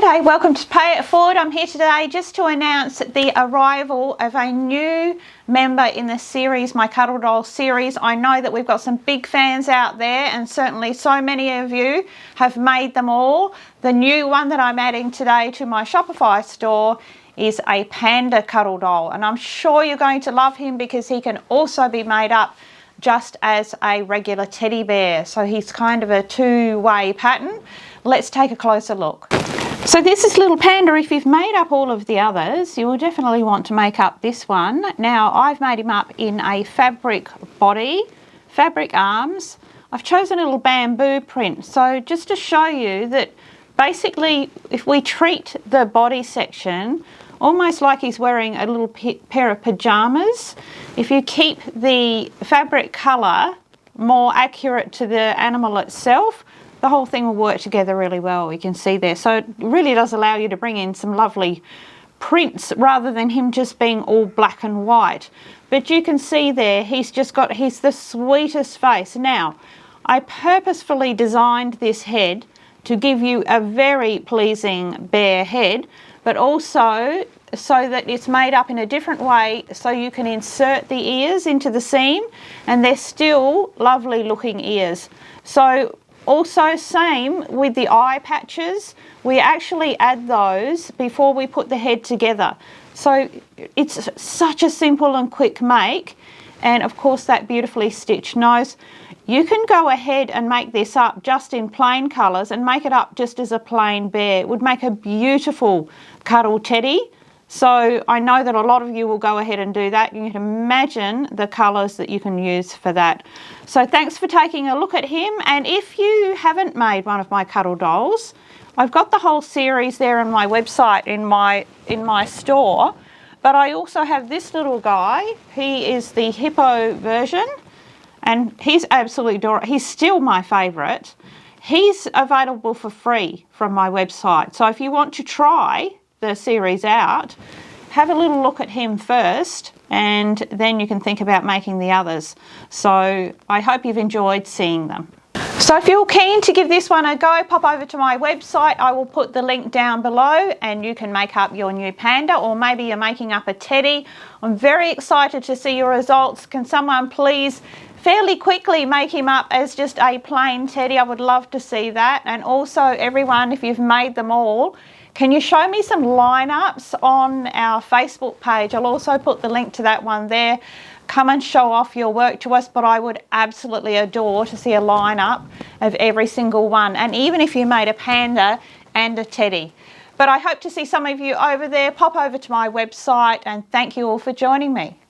G'day, welcome to Pay It Forward. I'm here today just to announce the arrival of a new member in the series, my Cuddle Doll series. I know that we've got some big fans out there, and certainly so many of you have made them all. The new one that I'm adding today to my Shopify store is a Panda Cuddle Doll, and I'm sure you're going to love him because he can also be made up just as a regular teddy bear. So he's kind of a two-way pattern. Let's take a closer look. So this is little Panda. If you've made up all of the others, you will definitely want to make up this one. Now, I've made him up in a fabric body, fabric arms. I've chosen a little bamboo print. So just to show you that basically if we treat the body section almost like he's wearing a little pair of pajamas, if you keep the fabric colour more accurate to the animal itself, the whole thing will work together really well, you can see there. So it really does allow you to bring in some lovely prints rather than him just being all black and white. But you can see there, he's the sweetest face. Now, I purposefully designed this head to give you a very pleasing bear head, but also so that it's made up in a different way so you can insert the ears into the seam and they're still lovely looking ears. So also same with the eye patches, we actually add those before we put the head together. So it's such a simple and quick make, and of course that beautifully stitched nose. You can go ahead and make this up just in plain colours and make it up just as a plain bear. It would make a beautiful cuddle teddy. So I know that a lot of you will go ahead and do that. You can imagine the colours that you can use for that. So thanks for taking a look at him. And if you haven't made one of my Cuddle Dolls, I've got the whole series there on my website in my store. But I also have this little guy. He is the hippo version, and he's absolutely adorable. He's still my favourite. He's available for free from my website. So if you want to try the series out, have a little look at him first and then you can think about making the others. So I hope you've enjoyed seeing them. So if you're keen to give this one a go, pop over to my website. I will put the link down below and you can make up your new Panda, or maybe you're making up a teddy. I'm very excited to see your results. Can someone please fairly quickly make him up as just a plain teddy? I would love to see that. And also everyone, if you've made them all, can you show me some lineups on our Facebook page? I'll also put the link to that one there. Come and show off your work to us, but I would absolutely adore to see a lineup of every single one. And even if you made a panda and a teddy. But I hope to see some of you over there. Pop over to my website, and thank you all for joining me.